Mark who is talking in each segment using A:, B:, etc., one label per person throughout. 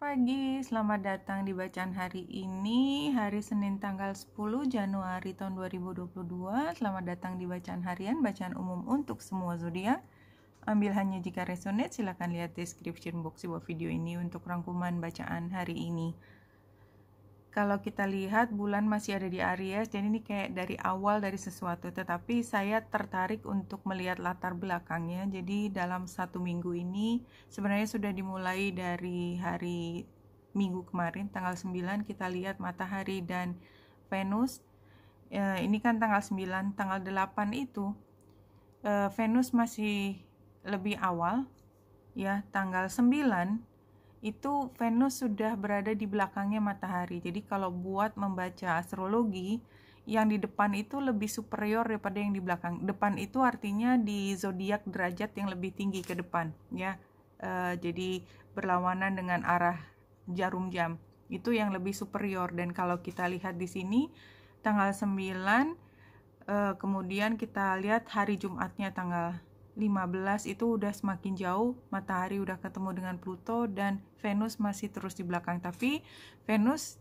A: pagi, selamat datang di bacaan hari ini, hari Senin tanggal 10 Januari tahun 2022. Selamat datang di bacaan harian, bacaan umum untuk semua zodiak. Ambil hanya jika resonate, silakan lihat description box di bawah video ini untuk rangkuman bacaan hari ini. Kalau kita lihat bulan masih ada di Aries, jadi ini kayak dari awal dari sesuatu, tetapi saya tertarik untuk melihat latar belakangnya. Jadi dalam satu minggu ini sebenarnya sudah dimulai dari hari Minggu kemarin tanggal 9 kita lihat matahari dan Venus. Ini kan tanggal 9, tanggal 8 itu Venus masih lebih awal ya, tanggal 9 itu Venus sudah berada di belakangnya matahari. Jadi kalau buat membaca astrologi, yang di depan itu lebih superior daripada yang di belakang. Depan itu artinya di zodiak derajat yang lebih tinggi ke depan ya. Jadi berlawanan dengan arah jarum jam. Itu yang lebih superior, dan kalau kita lihat di sini tanggal 9 kemudian kita lihat hari Jumatnya tanggal 15 itu udah semakin jauh, matahari udah ketemu dengan Pluto dan Venus masih terus di belakang. Tapi Venus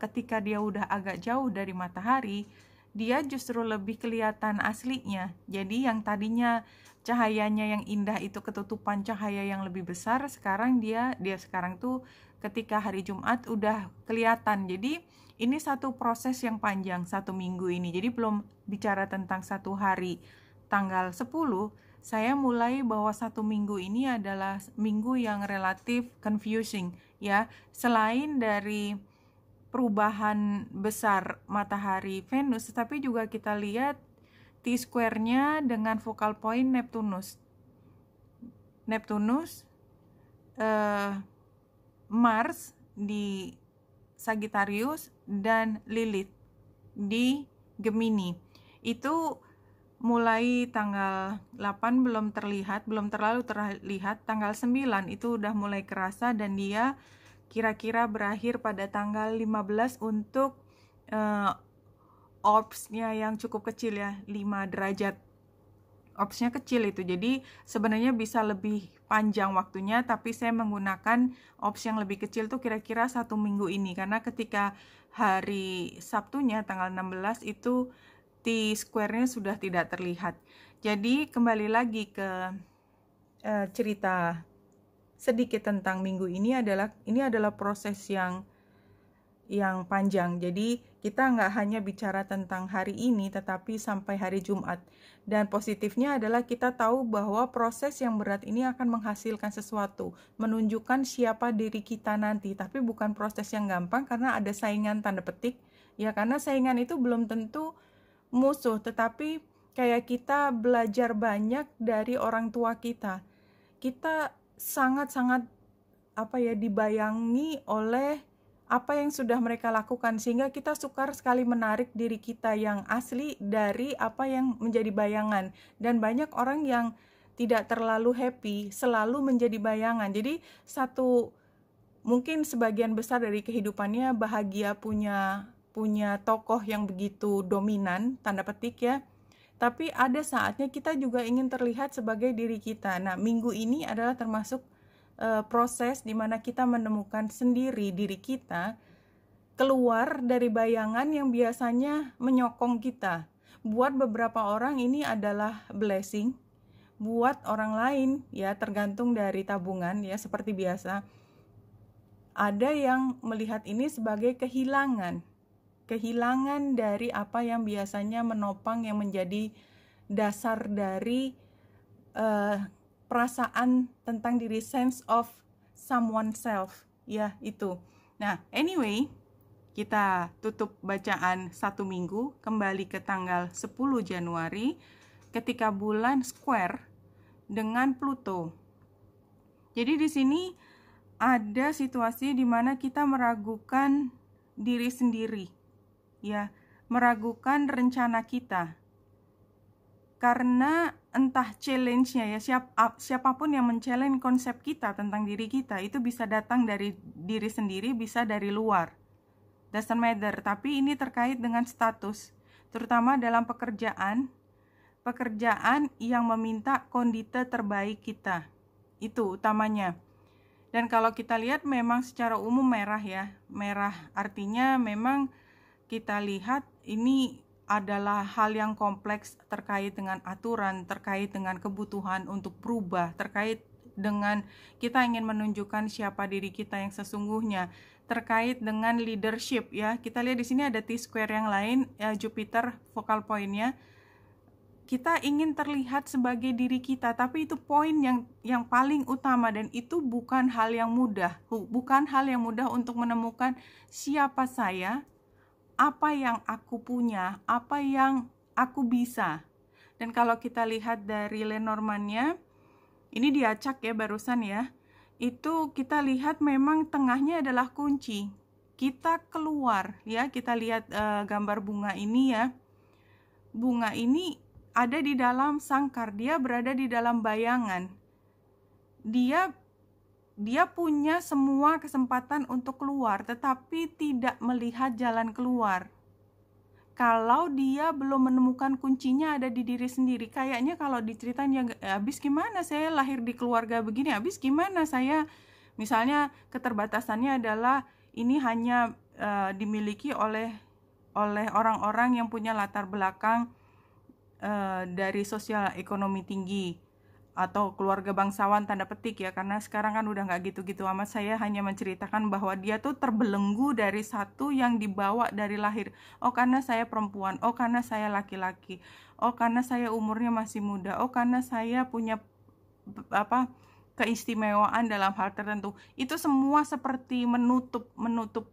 A: ketika dia udah agak jauh dari matahari, dia justru lebih kelihatan aslinya. Jadi yang tadinya cahayanya yang indah itu ketutupan cahaya yang lebih besar, sekarang dia sekarang tuh ketika hari Jumat udah kelihatan. Jadi ini satu proses yang panjang, satu minggu ini. Jadi belum bicara tentang satu hari tanggal 10, saya mulai bahwa satu minggu ini adalah minggu yang relatif confusing ya. Selain dari perubahan besar matahari Venus, tetapi juga kita lihat T-square-nya dengan focal point Neptunus, Mars di Sagittarius dan Lilith di Gemini. Itu mulai tanggal 8 belum terlalu terlihat, tanggal 9 itu udah mulai kerasa, dan dia kira-kira berakhir pada tanggal 15 untuk orbs-nya yang cukup kecil ya, 5 derajat. Orbs-nya kecil itu, jadi sebenarnya bisa lebih panjang waktunya, tapi saya menggunakan orbs yang lebih kecil tuh kira-kira satu minggu ini, karena ketika hari Sabtunya tanggal 16 itu T-square-nya sudah tidak terlihat. Jadi kembali lagi ke cerita sedikit tentang minggu ini adalah proses yang panjang. Jadi kita nggak hanya bicara tentang hari ini, tetapi sampai hari Jumat. Dan positifnya adalah kita tahu bahwa proses yang berat ini akan menghasilkan sesuatu, menunjukkan siapa diri kita nanti. Tapi bukan proses yang gampang, karena ada saingan tanda petik. Ya, karena saingan itu belum tentu musuh, tetapi kayak kita belajar banyak dari orang tua kita. Kita sangat-sangat dibayangi oleh apa yang sudah mereka lakukan, sehingga kita sukar sekali menarik diri kita yang asli dari apa yang menjadi bayangan. Dan banyak orang yang tidak terlalu happy selalu menjadi bayangan. Jadi mungkin sebagian besar dari kehidupannya bahagia punya tokoh yang begitu dominan, tanda petik ya. Tapi ada saatnya kita juga ingin terlihat sebagai diri kita. Nah, minggu ini adalah termasuk proses di mana kita menemukan sendiri diri kita, keluar dari bayangan yang biasanya menyokong kita. Buat beberapa orang ini adalah blessing, buat orang lain ya tergantung dari tabungan ya, seperti biasa. Ada yang melihat ini sebagai kehilangan dari apa yang biasanya menopang, yang menjadi dasar dari perasaan tentang diri, sense of someone self ya itu. Nah, anyway, kita tutup bacaan satu minggu, kembali ke tanggal 10 Januari ketika bulan square dengan Pluto. Jadi di sini ada situasi di mana kita meragukan diri sendiri ya, meragukan rencana kita, karena entah challenge-nya ya, siapapun yang men-challenge konsep kita tentang diri kita, itu bisa datang dari diri sendiri, bisa dari luar, doesn't matter. Tapi ini terkait dengan status, terutama dalam pekerjaan yang meminta kondite terbaik kita, itu utamanya. Dan kalau kita lihat memang secara umum merah ya. Merah artinya memang kita lihat ini adalah hal yang kompleks terkait dengan aturan, terkait dengan kebutuhan untuk berubah, terkait dengan kita ingin menunjukkan siapa diri kita yang sesungguhnya, terkait dengan leadership ya. Kita lihat di sini ada T-square yang lain, Jupiter focal point-nya. Kita ingin terlihat sebagai diri kita, tapi itu poin yang paling utama, dan itu bukan hal yang mudah. Bukan hal yang mudah untuk menemukan siapa saya, apa yang aku punya, apa yang aku bisa. Dan kalau kita lihat dari Lenormand-nya, ini diacak ya barusan ya, itu kita lihat memang tengahnya adalah kunci. Kita keluar ya, kita lihat gambar bunga ini ya. Bunga ini ada di dalam sangkar, dia berada di dalam bayangan. Dia punya semua kesempatan untuk keluar, tetapi tidak melihat jalan keluar. Kalau dia belum menemukan kuncinya ada di diri sendiri. Kayaknya kalau diceritain ya, habis gimana saya lahir di keluarga begini, habis gimana saya, misalnya keterbatasannya adalah ini hanya dimiliki oleh orang-orang yang punya latar belakang dari sosial ekonomi tinggi atau keluarga bangsawan tanda petik ya, karena sekarang kan udah nggak gitu-gitu amat. Saya hanya menceritakan bahwa dia tuh terbelenggu dari satu yang dibawa dari lahir. Oh karena saya perempuan, oh karena saya laki-laki, oh karena saya umurnya masih muda, oh karena saya punya keistimewaan dalam hal tertentu. Itu semua seperti menutup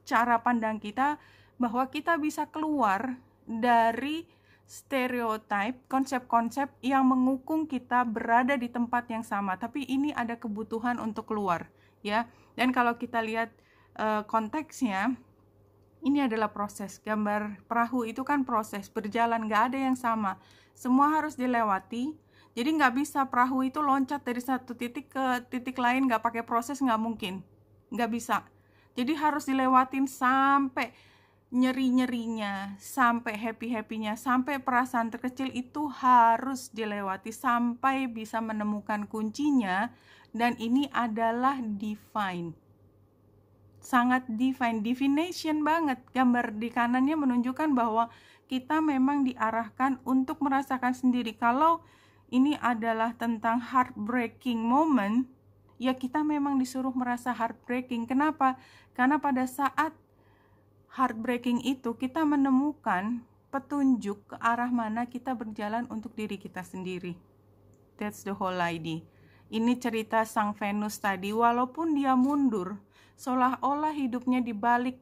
A: cara pandang kita bahwa kita bisa keluar dari stereotip, konsep-konsep yang mengukung kita berada di tempat yang sama, tapi ini ada kebutuhan untuk keluar ya. Dan kalau kita lihat konteksnya, ini adalah proses. Gambar perahu itu kan proses, berjalan, nggak ada yang sama, semua harus dilewati. Jadi nggak bisa perahu itu loncat dari satu titik ke titik lain nggak pakai proses, nggak mungkin, nggak bisa. Jadi harus dilewatin sampai nyeri-nyerinya, sampai happy-happynya, sampai perasaan terkecil itu harus dilewati sampai bisa menemukan kuncinya. Dan ini adalah divine, sangat divine, divination banget. Gambar di kanannya menunjukkan bahwa kita memang diarahkan untuk merasakan sendiri. Kalau ini adalah tentang heartbreaking moment, ya kita memang disuruh merasa heartbreaking. Kenapa? Karena pada saat heartbreaking itu kita menemukan petunjuk ke arah mana kita berjalan untuk diri kita sendiri. That's the whole idea. Ini cerita sang Venus tadi, walaupun dia mundur, seolah-olah hidupnya dibalik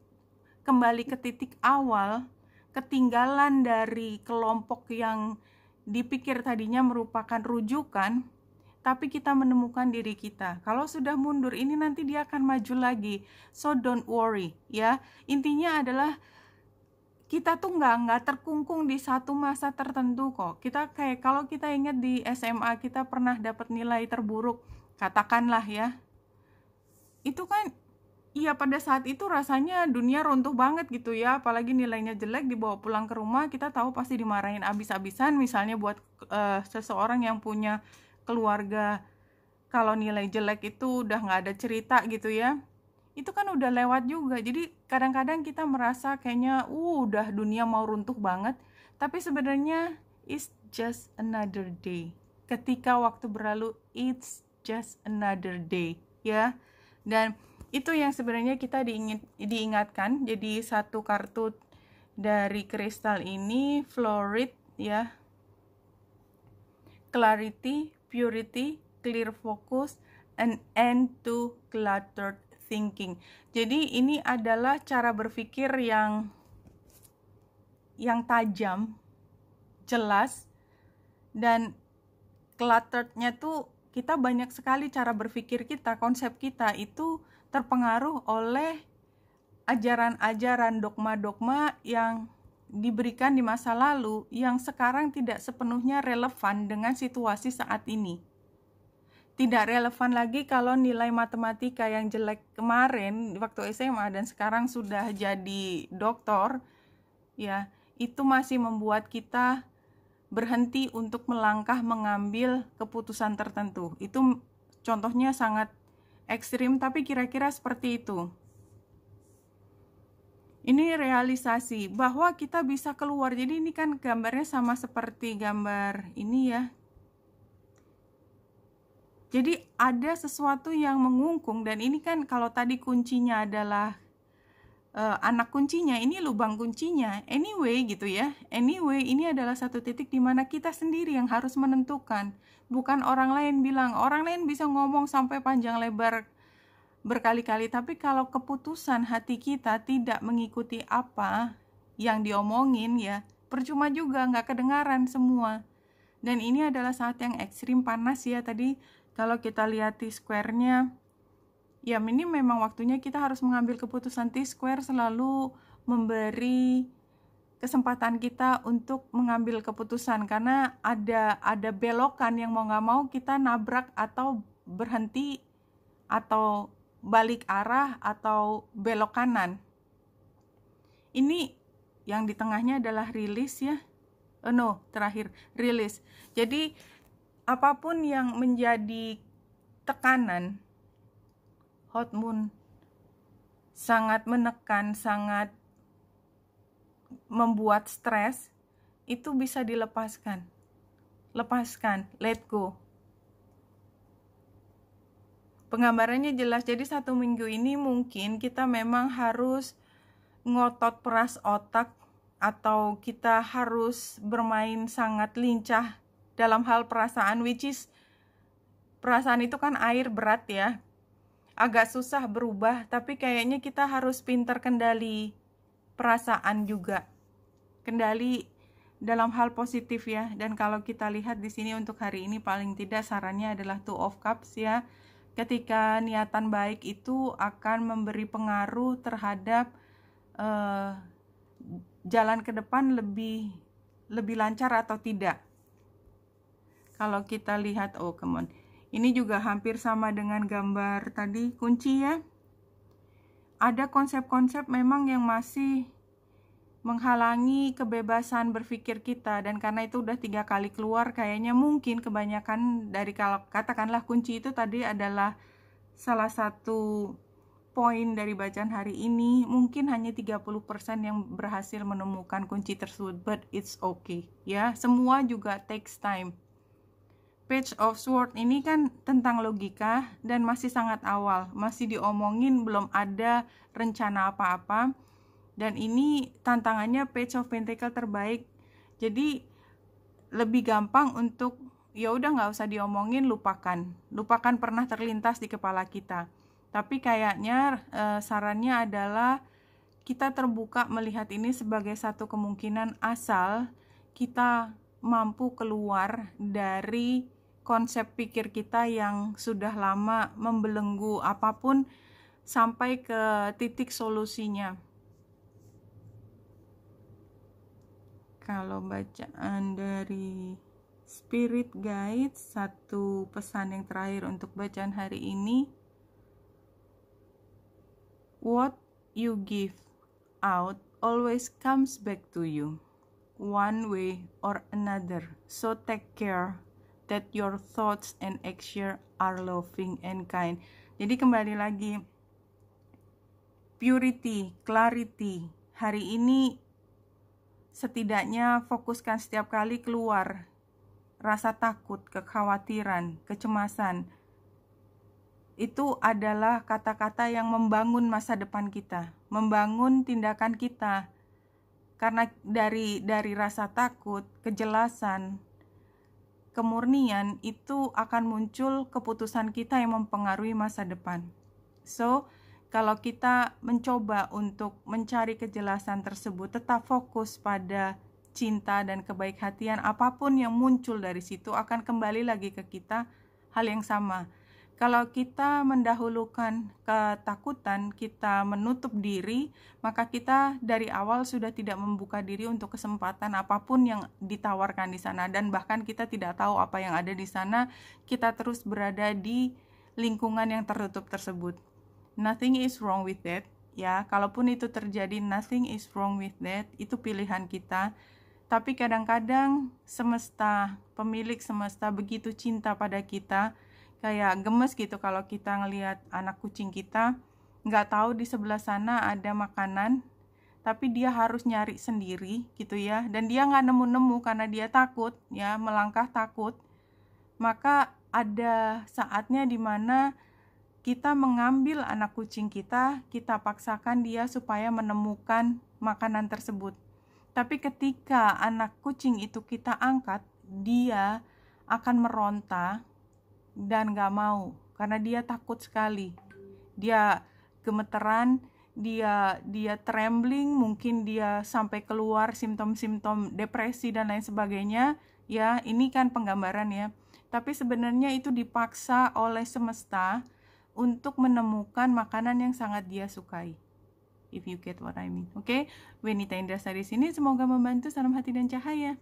A: kembali ke titik awal, ketinggalan dari kelompok yang dipikir tadinya merupakan rujukan, tapi kita menemukan diri kita. Kalau sudah mundur, ini nanti dia akan maju lagi. So don't worry ya. Intinya adalah kita tuh nggak terkungkung di satu masa tertentu kok. Kita kayak kalau kita ingat di SMA kita pernah dapat nilai terburuk, katakanlah ya. Itu kan iya pada saat itu rasanya dunia runtuh banget gitu ya. Apalagi nilainya jelek, dibawa pulang ke rumah, kita tahu pasti dimarahin abis-abisan. Misalnya buat seseorang yang punya keluarga, kalau nilai jelek itu udah nggak ada cerita gitu ya, itu kan udah lewat juga. Jadi kadang-kadang kita merasa kayaknya udah dunia mau runtuh banget, tapi sebenarnya it's just another day. Ketika waktu berlalu, it's just another day ya. Dan itu yang sebenarnya kita diingatkan. Jadi satu kartu dari kristal ini Florid ya, clarity, purity, clear focus, and end to cluttered thinking. Jadi ini adalah cara berpikir yang tajam, jelas, dan clutterednya tuh kita banyak sekali cara berpikir kita, konsep kita itu terpengaruh oleh ajaran-ajaran, dogma-dogma yang diberikan di masa lalu yang sekarang tidak sepenuhnya relevan dengan situasi saat ini. Tidak relevan lagi kalau nilai matematika yang jelek kemarin waktu SMA dan sekarang sudah jadi doktor, ya, itu masih membuat kita berhenti untuk melangkah mengambil keputusan tertentu. Itu contohnya sangat ekstrim, tapi kira-kira seperti itu. Ini realisasi bahwa kita bisa keluar. Jadi ini kan gambarnya sama seperti gambar ini ya. Jadi ada sesuatu yang mengungkung, dan ini kan kalau tadi kuncinya adalah anak kuncinya, ini lubang kuncinya. Anyway gitu ya. Anyway, ini adalah satu titik di mana kita sendiri yang harus menentukan. Bukan orang lain bilang. Orang lain bisa ngomong sampai panjang lebar berkali-kali, tapi kalau keputusan hati kita tidak mengikuti apa yang diomongin ya, percuma juga, nggak kedengaran semua. Dan ini adalah saat yang ekstrim panas ya. Tadi kalau kita lihat T-square-nya, ya ini memang waktunya kita harus mengambil keputusan. T-square selalu memberi kesempatan kita untuk mengambil keputusan, karena ada belokan yang mau nggak mau kita nabrak atau berhenti atau balik arah atau belok kanan. Ini yang di tengahnya adalah rilis ya. Terakhir rilis. Jadi apapun yang menjadi tekanan, hot moon sangat menekan, sangat membuat stres, itu bisa dilepaskan. Lepaskan, let go. Penggambarannya jelas. Jadi 1 minggu ini mungkin kita memang harus ngotot peras otak, atau kita harus bermain sangat lincah dalam hal perasaan, which is perasaan itu kan air berat ya, agak susah berubah, tapi kayaknya kita harus pintar kendali perasaan juga, kendali dalam hal positif ya. Dan kalau kita lihat di sini untuk hari ini paling tidak sarannya adalah Two of Cups ya. Ketika niatan baik itu akan memberi pengaruh terhadap jalan ke depan lebih lancar atau tidak. Kalau kita lihat, ini juga hampir sama dengan gambar tadi kunci ya. Ada konsep-konsep memang yang masih menghalangi kebebasan berpikir kita, dan karena itu udah 3 kali keluar, kayaknya mungkin kebanyakan dari, kalau katakanlah kunci itu tadi adalah salah satu poin dari bacaan hari ini, mungkin hanya 30% yang berhasil menemukan kunci tersebut, but it's okay ya, semua juga takes time. Page of Swords ini kan tentang logika dan masih sangat awal, masih diomongin, belum ada rencana apa-apa. Dan ini tantangannya Page of Pentacle terbaik. Jadi lebih gampang untuk ya udah nggak usah diomongin, lupakan pernah terlintas di kepala kita. Tapi kayaknya sarannya adalah kita terbuka melihat ini sebagai satu kemungkinan, asal kita mampu keluar dari konsep pikir kita yang sudah lama membelenggu apapun sampai ke titik solusinya. Kalau bacaan dari Spirit Guide, satu pesan yang terakhir untuk bacaan hari ini, what you give out always comes back to you, one way or another. So take care that your thoughts and actions are loving and kind. Jadi kembali lagi, purity, clarity. Hari ini setidaknya fokuskan setiap kali keluar rasa takut, kekhawatiran, kecemasan. Itu adalah kata-kata yang membangun masa depan kita, membangun tindakan kita. Karena dari rasa takut, kejelasan, kemurnian, itu akan muncul keputusan kita yang mempengaruhi masa depan. So, kalau kita mencoba untuk mencari kejelasan tersebut, tetap fokus pada cinta dan kebaik-hatian, apapun yang muncul dari situ akan kembali lagi ke kita hal yang sama. Kalau kita mendahulukan ketakutan, kita menutup diri, maka kita dari awal sudah tidak membuka diri untuk kesempatan apapun yang ditawarkan di sana, dan bahkan kita tidak tahu apa yang ada di sana. Kita terus berada di lingkungan yang tertutup tersebut. Nothing is wrong with that, ya. Kalaupun itu terjadi, nothing is wrong with that. Itu pilihan kita. Tapi kadang-kadang semesta, pemilik semesta begitu cinta pada kita, kayak gemes gitu kalau kita ngelihat anak kucing kita nggak tahu di sebelah sana ada makanan, tapi dia harus nyari sendiri gitu ya, dan dia nggak nemu-nemu karena dia takut ya, melangkah takut. Maka ada saatnya dimana kita mengambil anak kucing kita paksakan dia supaya menemukan makanan tersebut. Tapi ketika anak kucing itu kita angkat, dia akan meronta dan gak mau karena dia takut sekali. Dia gemeteran, dia trembling, mungkin dia sampai keluar simptom-simptom depresi dan lain sebagainya. Ya, ini kan penggambaran ya. Tapi sebenarnya itu dipaksa oleh semesta untuk menemukan makanan yang sangat dia sukai. If you get what I mean. Oke, Wenita Indrasari di sini, semoga membantu. Salam hati dan cahaya.